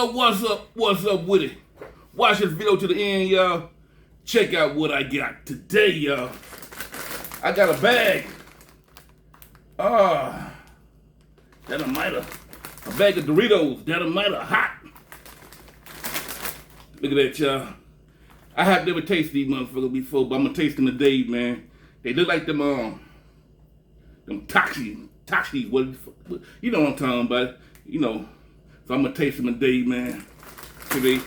What's up with it? Watch this video to the end, y'all. Check out what I got today, y'all. I got a bag. Dinamita. A bag of Doritos Dinamita hot. Look at that, y'all. I have never tasted these motherfuckers before, but I'm gonna taste them today, man. They look like them toxies, what you know what I'm talking about, you know. So I'm gonna taste them today, man. Today.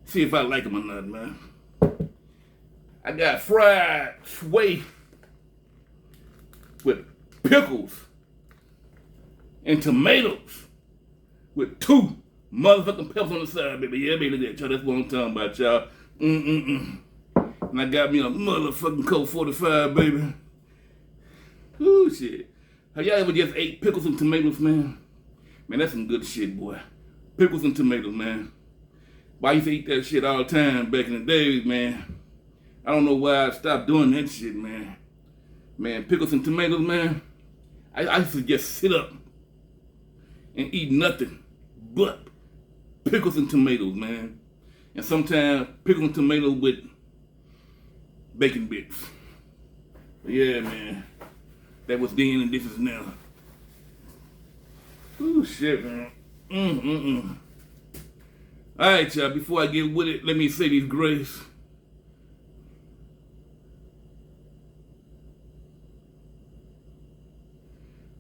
See if I like them or not, man. I got fried Swai with pickles and tomatoes with 2 motherfucking peppers on the side, baby. Yeah, baby, look at that, y'all. That's what I'm talking about, y'all. And I got me a motherfucking Colt 45, baby. Ooh, shit. Have y'all ever just ate pickles and tomatoes, man? Man, that's some good shit, boy. Pickles and tomatoes, man. But I used to eat that shit all the time back in the days, man. I don't know why I stopped doing that shit, man. Man, pickles and tomatoes, man. I used to just sit up and eat nothing but pickles and tomatoes, man. And sometimes pickles and tomatoes with bacon bits. But yeah, man. That was then and this is now. Ooh, shit, man. All right, y'all. Before I get with it, let me say these grace.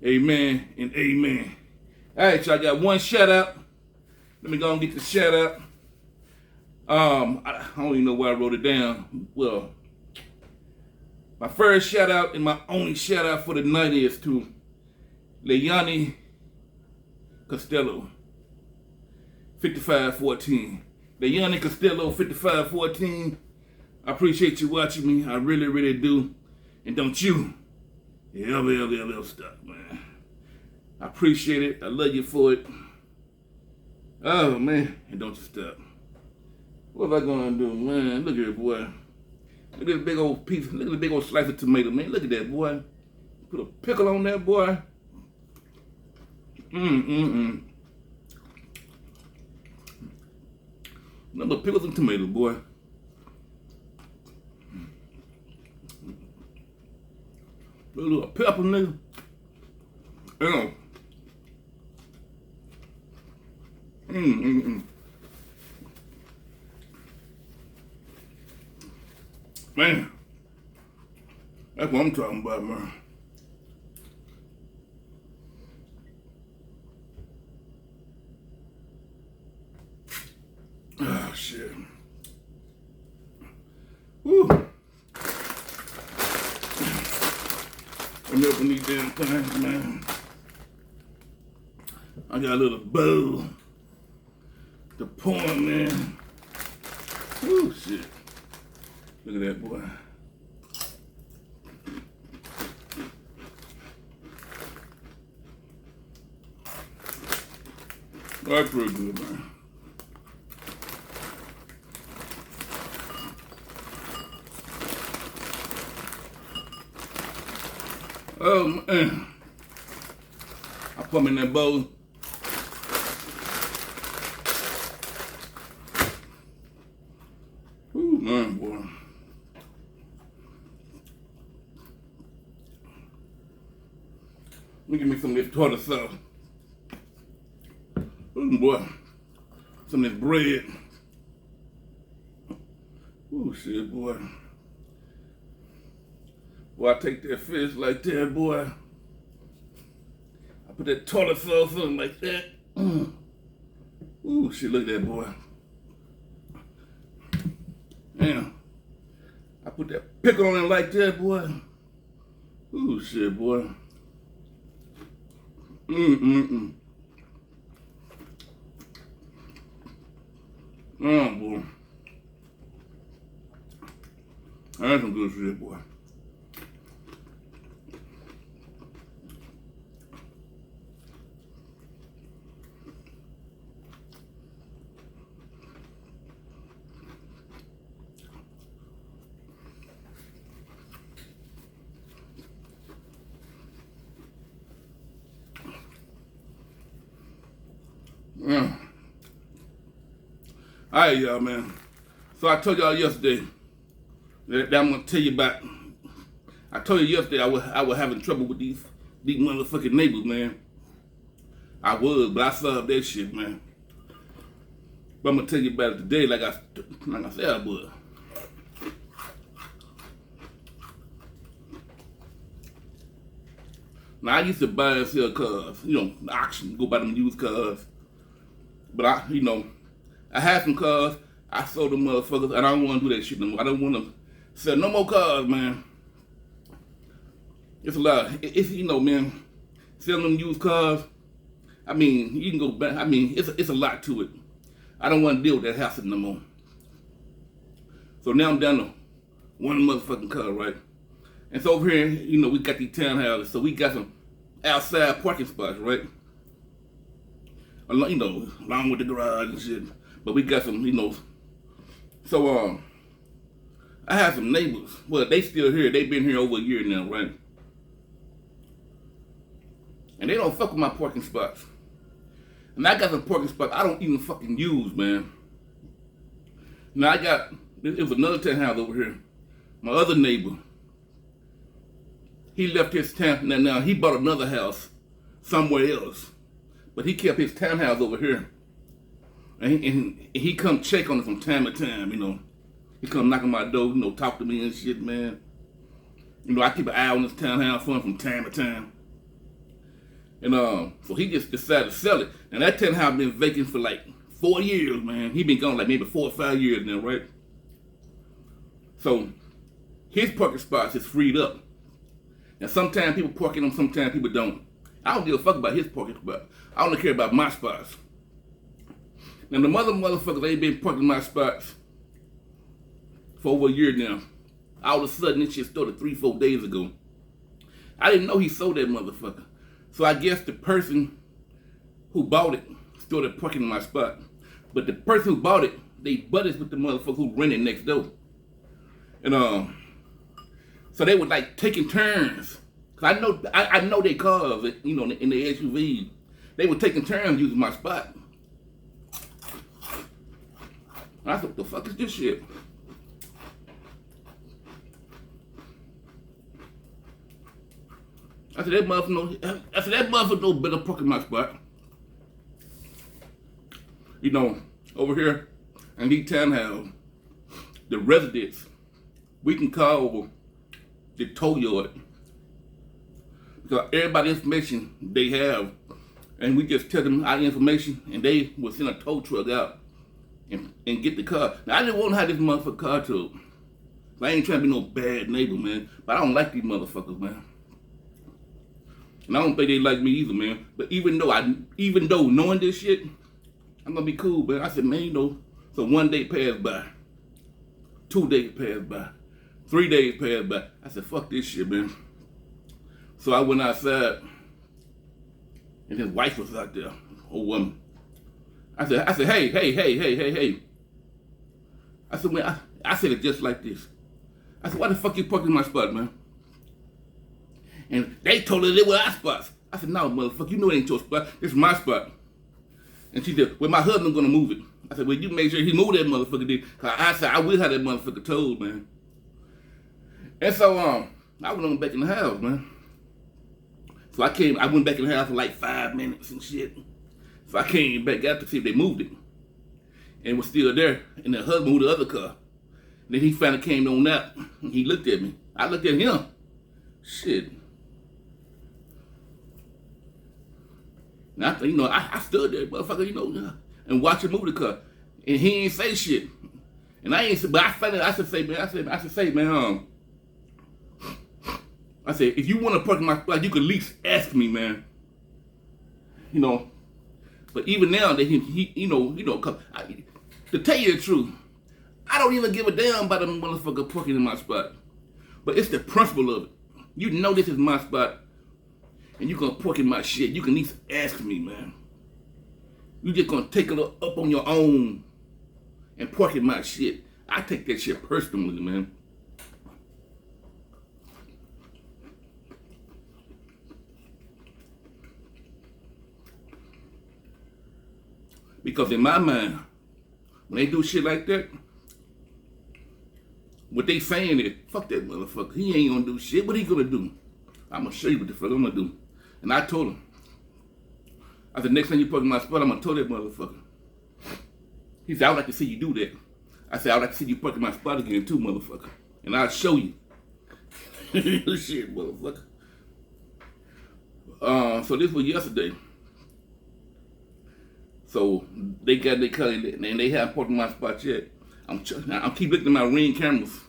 Amen and amen. All right, y'all. I got one shout out. Let me go and get the shout out. I don't even know why I wrote it down. Well, my first shout out and my only shout out for the night is to Leilani Costello, 5514. Leilani Costello, 5514. I appreciate you watching me. I really, really do. And don't you ever stop, man. I appreciate it. I love you for it. Oh, man. And don't you stop. What am I gonna do, man? Look at it, boy. Look at this big old piece. Look at the big old slice of tomato, man. Look at that, boy. Put a pickle on that, boy. Number pickles and tomatoes, boy. A little pepper, nigga. Man, that's what I'm talking about, man. Oh, shit. Woo. I'm open these damn things, man. I got a little bowl to pour, man. Woo, shit. Look at that, boy. That's pretty good, man. Oh, man. I put them in that bowl. Ooh, man, boy. Let me give me some of this tartar sauce. Ooh, boy. Some of this bread. Ooh, shit, boy. Boy, I take that fish like that, boy. I put that tartar sauce on like that. Ooh, shit, look at that, boy. Damn. I put that pickle on it like that, boy. Ooh, shit, boy. Oh, boy. That's some good shit, boy. Alright, y'all, man. So I told y'all yesterday that I'm gonna tell you about. I told you yesterday I was having trouble with these motherfucking neighbors, man. I was, but I solved that shit, man. But I'm gonna tell you about it today, like I said I would. Now I used to buy and sell cars, auction, go buy them used cars. But I had some cars, I sold them motherfuckers, and I don't want to do that shit no more. I don't want to sell no more cars, man. It's a lot. It's man, selling them used cars. I mean, you can go back. I mean, it's a lot to it. I don't want to deal with that hassle no more. So now I'm down to one motherfucking car, right? And so over here, we got these townhouses, so we got some outside parking spots, right? Along with the garage and shit. But we got some, So I have some neighbors. Well, they still here. They've been here over a year now, right? And they don't fuck with my parking spots. And I got some parking spots I don't even fucking use, man. Now it was another townhouse over here. My other neighbor, he left his town. Now he bought another house somewhere else, but he kept his townhouse over here. And he come check on it from time to time, He come knock on my door, talk to me and shit, man. I keep an eye on this townhouse for him from time to time. And so he just decided to sell it. And that townhouse been vacant for like 4 years, man. He been gone like maybe 4 or 5 years now, right? So his parking spots is freed up. And sometimes people park in them, sometimes people don't. I don't give a fuck about his parking spot. I only care about my spots. Now the motherfuckers, they been parking my spots for over a year now. All of a sudden this shit started 3-4 days ago. I didn't know he sold that motherfucker. So I guess the person who bought it started parking in my spot. But the person who bought it, they buddies with the motherfucker who rented next door. And so they were like taking turns. Cause I know they cars, in the SUV. They were taking turns using my spot. And I thought, what the fuck is this shit? I said, that motherfucker no better park in my spot. Over here in these townhouses, the residents, we can call over the tow yard. Because everybody's information they have, and we just tell them our information, and they will send a tow truck out and get the car. Now, I didn't want to have this motherfucker car towed. I ain't trying to be no bad neighbor, man. But I don't like these motherfuckers, man. And I don't think they like me either, man. But even though knowing this shit, I'm gonna be cool, man. I said, man, so 1 day passed by, 2 days passed by, 3 days passed by. I said, fuck this shit, man. So I went outside, and his wife was out there, old woman. I said, hey. I said, man, I said it just like this. I said, why the fuck you parking in my spot, man? And they told her they were our spots. I said, no, motherfucker, you know it ain't your spot. This is my spot. And she said, well, my husband's gonna move it. I said, well, you make sure he move that motherfucker then. Cause I said, I will have that motherfucker told, man. And so, I went on back in the house, man. So I went back in the house for like 5 minutes and shit. So I came back out to see if they moved it. And it was still there. And the husband moved the other car. And then he finally came on out. And he looked at me. I looked at him. Shit. And I stood there, motherfucker, and watched him move the car. And he ain't say shit. And I ain't say, but I should say, man, I said, if you want to park in my spot, you could at least ask me, man. But even now that to tell you the truth, I don't even give a damn about them motherfucker parking in my spot. But it's the principle of it. You know this is my spot, and you gonna park in my shit. You can at least ask me, man. You just gonna take it up on your own and park in my shit. I take that shit personally, man. Because in my mind, when they do shit like that, what they saying is, fuck that motherfucker. He ain't gonna do shit. What he gonna do? I'm gonna show you what the fuck I'm gonna do. And I told him, I said, next time you put in my spot, I'm gonna tell that motherfucker. He said, I would like to see you do that. I said, I would like to see you put in my spot again too, motherfucker. And I'll show you. Shit, motherfucker. So this was yesterday. So they got their cut and they haven't put in my spot yet. I'm keep looking at my Ring cameras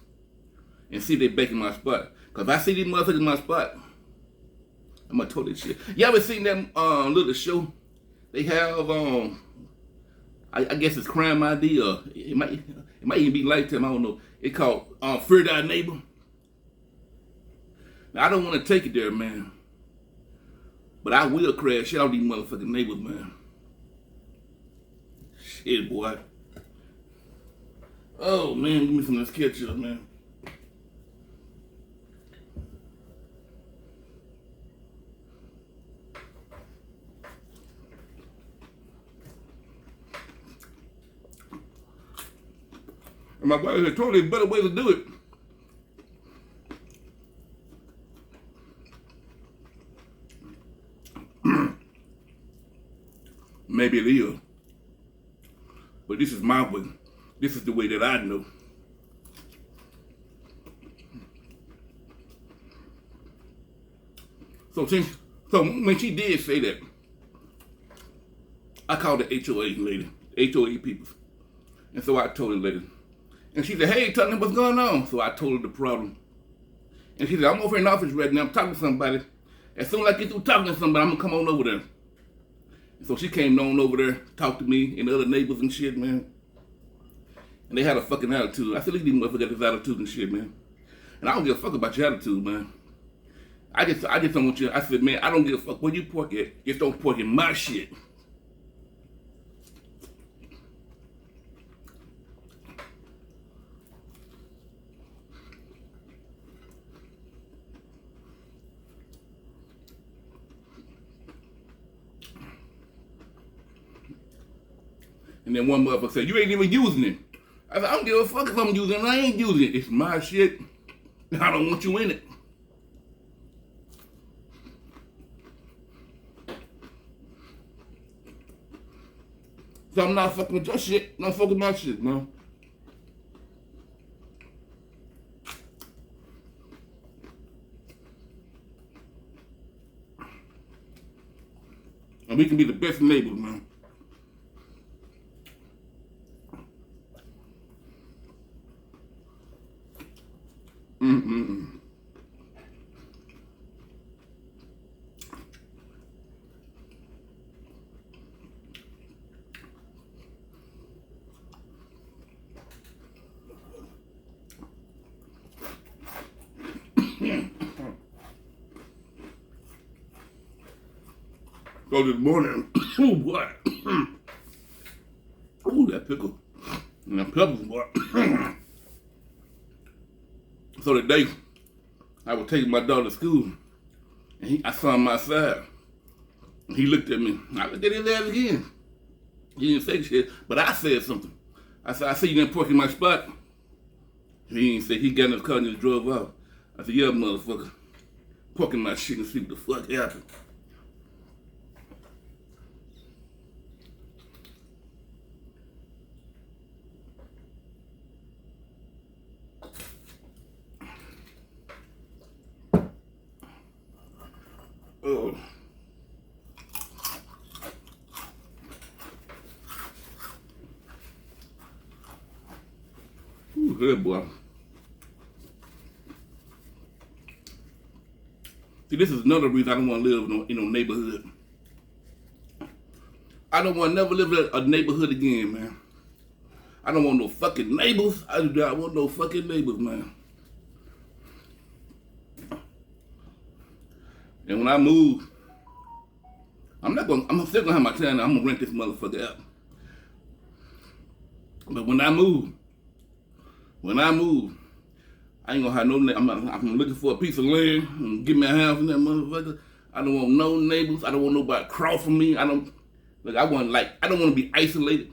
and see if they back in my spot. Cause if I see these motherfuckers in my spot, I'm gonna tell this shit. You ever seen that little show? They have I guess it's Crime ID or it might even be Lifetime. I don't know. It called Fear Thy Neighbor. Now, I don't want to take it there, man. But I will crash out these motherfucking neighbors, man. Shit, boy. Oh, man, give me some of this ketchup, man. And my brother told me there's better way to do it. Maybe it is. But this is my way. This is the way that I know. So when she did say that, I called the HOA lady, HOA people. And so I told her later. And she said, hey, tell me what's going on. So I told her the problem. And she said, I'm over in the office right now. I'm talking to somebody. As soon as I get through talking to somebody, I'm going to come on over there. And so she came on over there, talked to me and the other neighbors and shit, man. And they had a fucking attitude. I said, look at these motherfuckers got this attitude and shit, man. And I don't give a fuck about your attitude, man. I just don't want you. I said, man, I don't give a fuck where you pork at. Just don't pork in my shit. And then one motherfucker said, you ain't even using it. I said, I don't give a fuck if I'm using it. I ain't using it. It's my shit. I don't want you in it. So I'm not fucking with your shit. I'm not fucking with my shit, man. And we can be the best neighbors, man. So this morning, oh boy, ooh, that pickle and that pepper, boy. So today, I was taking my daughter to school, and I saw him outside. He looked at me. I looked at his ass again. He didn't say shit, but I said something. I said, I see you didn't park in my spot. He didn't say, he got in his car and just drove off. I said, yeah, motherfucker, park in my shit and see what the fuck happened. Oh. Ooh, good boy. See, this is another reason I don't want to live in no neighborhood. I don't want to never live in a neighborhood again, man. I don't want no fucking neighbors. I do not want no fucking neighbors, man. And when I move, I'm still gonna have my time. I'm gonna rent this motherfucker out. But when I move, I ain't gonna have no. I'm looking for a piece of land and give me a house in that motherfucker. I don't want no neighbors. I don't want nobody crossing me. Like Look, I don't want to be isolated,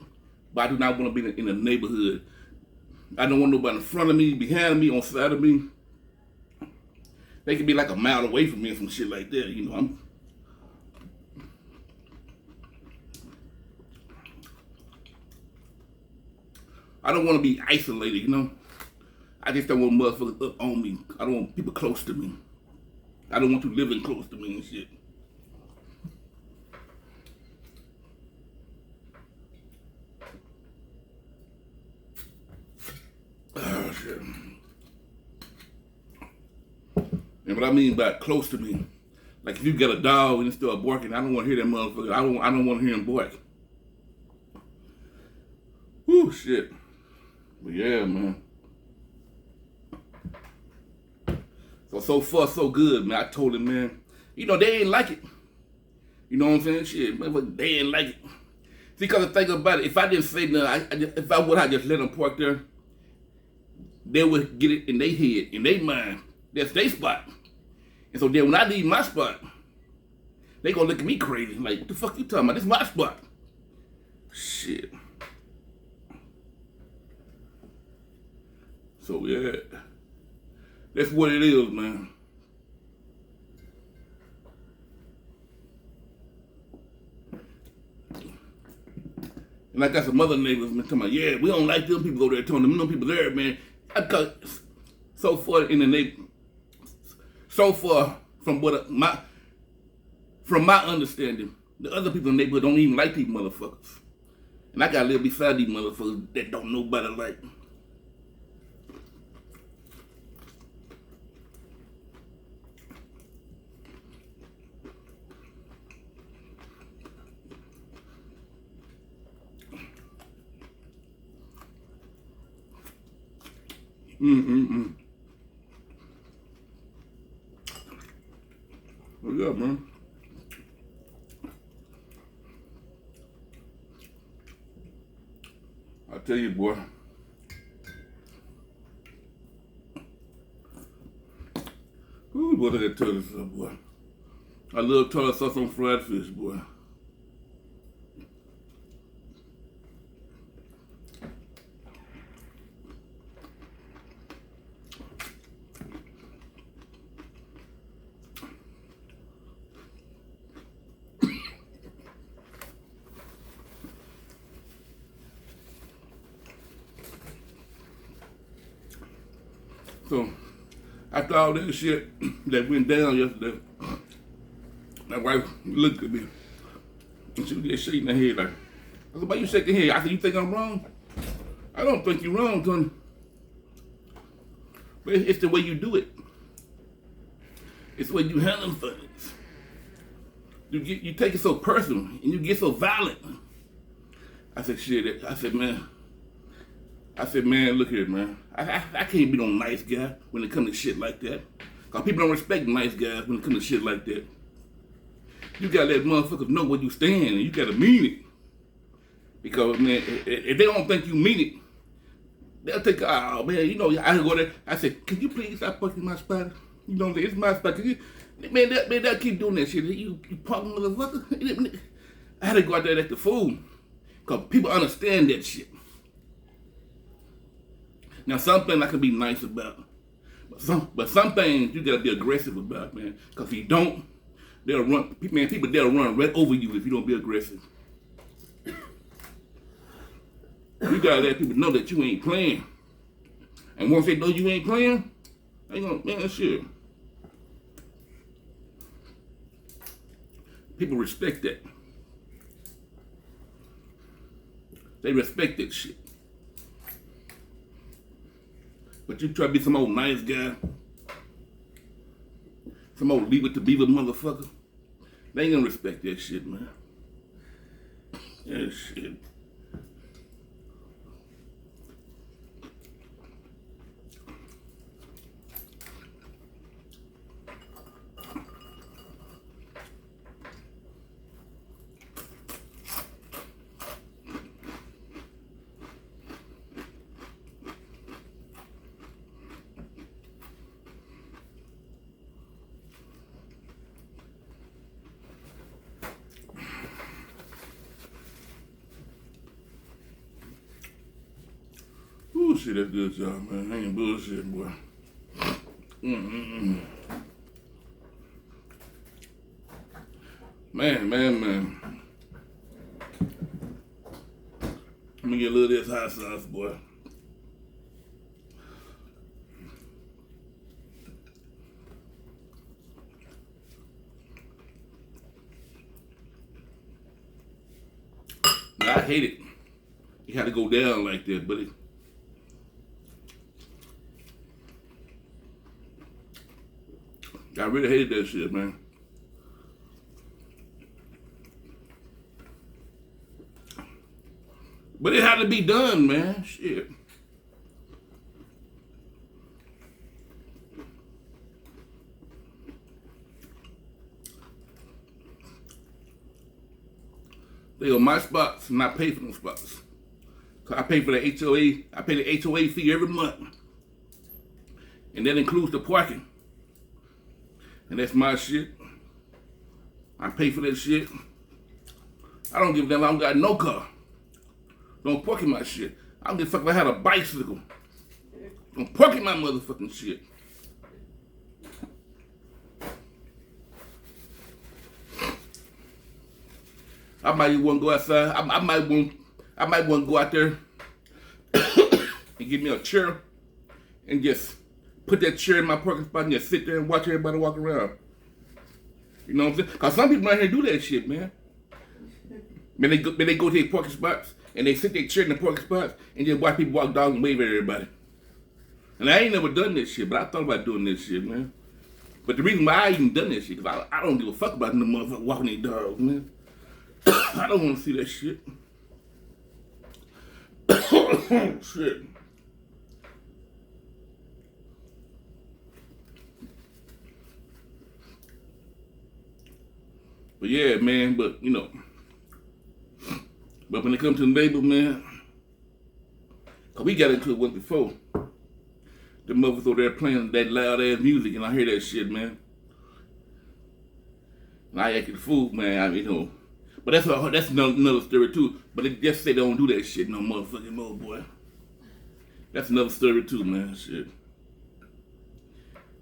but I do not want to be in a neighborhood. I don't want nobody in front of me, behind me, on the side of me. They could be like a mile away from me or some shit like that, you know. I don't want to be isolated, you know. I just don't want motherfuckers up on me. I don't want people close to me. I don't want you living close to me and shit. Oh, shit. And what I mean by close to me, like if you get a dog and it start barking, I don't want to hear that motherfucker. I don't want to hear him bark. Whew, shit. But yeah, man. So far, so good, man. I told him, man, you know, they ain't like it. You know what I'm saying? Shit, man, they ain't like it. See, because the thing about it, if I didn't say nothing, if I would have just let them park there, they would get it in their head, in their mind. That's their spot. And so then when I leave my spot, they gonna look at me crazy. Like, what the fuck you talking about? This is my spot. Shit. So yeah. That's what it is, man. And I got some other neighbors, man, talking about, yeah, we don't like them people over there, telling them people there, man. Because so far in the neighborhood, so far from my understanding, the other people in the neighborhood don't even like these motherfuckers. And I gotta live beside these motherfuckers that don't nobody like. What's up, man? I tell you, boy. Ooh, boy, look at turtle sauce, boy. I love turtle sauce on fried fish, boy. So, after all that shit that went down yesterday, my wife looked at me and she was just shaking her head like, I said, why you shaking your head? I said, you think I'm wrong? I don't think you're wrong, Tony. But it's the way you do it. It's the way you handle things. You take it so personal and you get so violent. I said, shit, I said, man, look here, man. I can't be no nice guy when it comes to shit like that. Because people don't respect nice guys when it comes to shit like that. You gotta let motherfuckers know where you stand and you gotta mean it. Because, man, if they don't think you mean it, they'll think, oh, man, you know, I go there. I said, can you please stop fucking my spot? You know, it's my spot. Man, they'll keep doing that shit. You punk motherfucker. I had to go out there and act the fool. Because people understand that shit. Now, some things I can be nice about. But some things you gotta be aggressive about, man. Because if you don't, they'll run right over you if you don't be aggressive. You gotta let people know that you ain't playing. And once they know you ain't playing, they gonna, man, shit. People respect that. They respect that shit. But you try to be some old nice guy, some old leave it to beaver motherfucker, they ain't gonna respect that shit, man. That shit. Ooh, shit, that's good, y'all, man. I ain't bullshit, boy. Man. Let me get a little of this hot sauce, boy. Now, I hate it. You had to go down like that, but I really hated that shit, man. But it had to be done, man. Shit. They are my spots, and I pay for them spots. I pay for the HOA. I pay the HOA fee every month. And that includes the parking. And that's my shit. I pay for that shit. I don't give a damn. I don't got no car. Don't park in my shit. I don't give a fuck if I had a bicycle. Don't park in my motherfucking shit. I might want to go outside. I might want to go out there and get me a chair and just put that chair in my parking spot and just sit there and watch everybody walk around. You know what I'm saying? Because some people out here do that shit, man. When they go to their parking spots and they sit their chair in the parking spots and just watch people walk down and wave at everybody. And I ain't never done this shit, but I thought about doing this shit, man. But the reason why I even done this shit, because I don't give a fuck about them motherfuckers walking their dogs, man. I don't want to see that shit. Shit. But yeah, man, but you know. But when it comes to the neighbor, man, cause we got into it once before. The motherfuckers over there playing that loud ass music and I hear that shit, man. And I act the fool, man, you know. But that's another story too. But it just say they don't do that shit no motherfucking more, boy. That's another story too, man. Shit.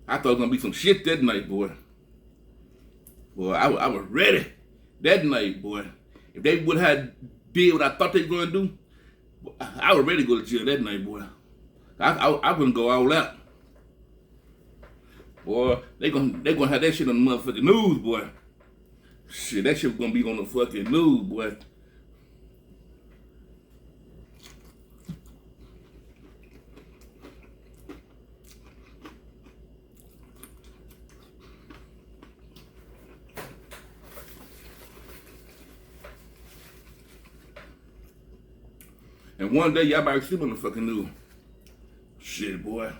I thought it was gonna be some shit that night, boy. Boy, I was ready that night, boy. If they would have did what I thought they were gonna do, I was ready to go to jail that night, boy. I wouldn't go all out. Boy, they gonna have that shit on the motherfucking news, boy. Shit, that shit was gonna be on the fucking news, boy. And one day y'all might see me on the fucking news. Shit, boy.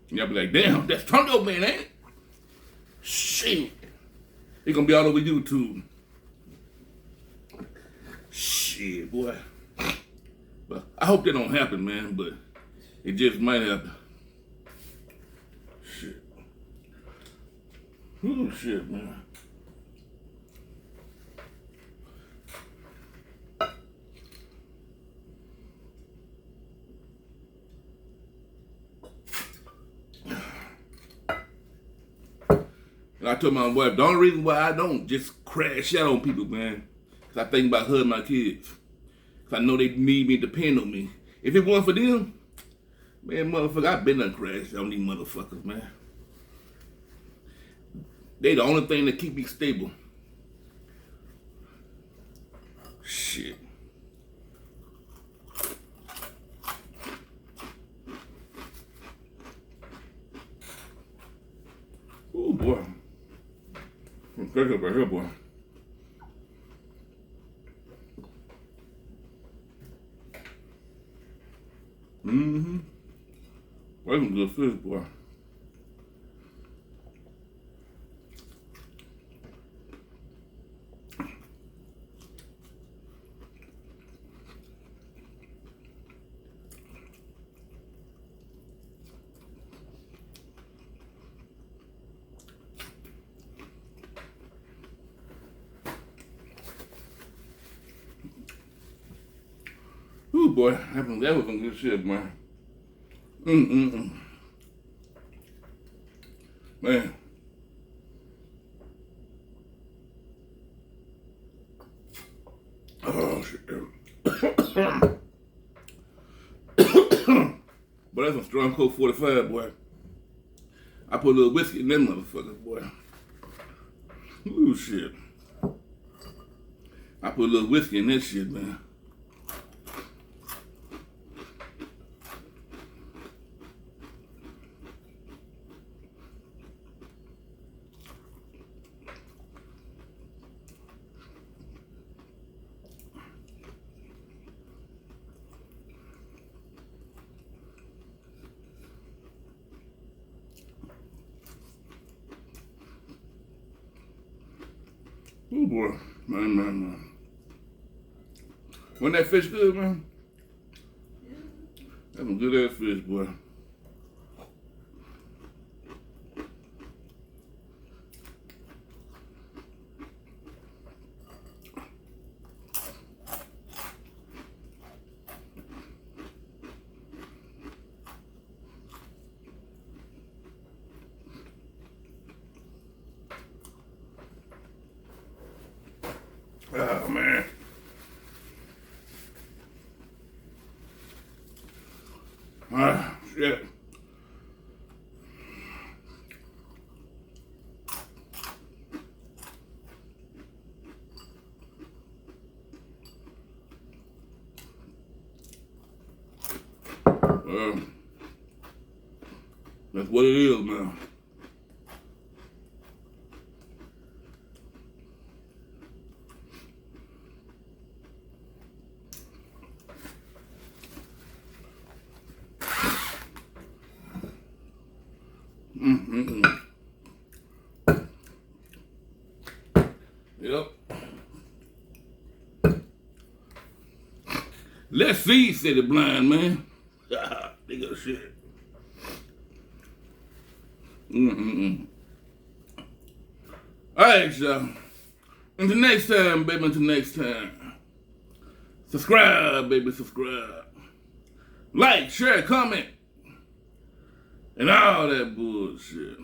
Y'all be like, damn, that's Tonto Man, ain't it? Shit. It's gonna be all over YouTube. Shit, boy. But I hope that don't happen, man, but it just might happen. Shit. Oh, shit, man. And I told my wife, the only reason why I don't just crash out on people, man, because I think about her and my kids. Because I know they need me, depend on me. If it wasn't for them, man, motherfucker, I've been done crashed on these motherfuckers, man. They the only thing that keep me stable. Shit. Oh, boy. Pick up right here, boy. Mm-hmm. That's some good fish, boy. Ooh, Ooh, boy, that was some good shit, man. Man. Oh, shit. But that's a strong Coke 45, boy. I put a little whiskey in that motherfucker, boy. Ooh, shit. I put a little whiskey in that shit, man. Oh boy, man. Wasn't that fish good, man? That's some good ass fish, boy. Oh man. Ah, shit. That's what it is, man. Yep. Let's see, said the blind man. They got shit. Alright, y'all. Until next time, baby, until next time. Subscribe, baby, subscribe. Like, share, comment, and all that bullshit.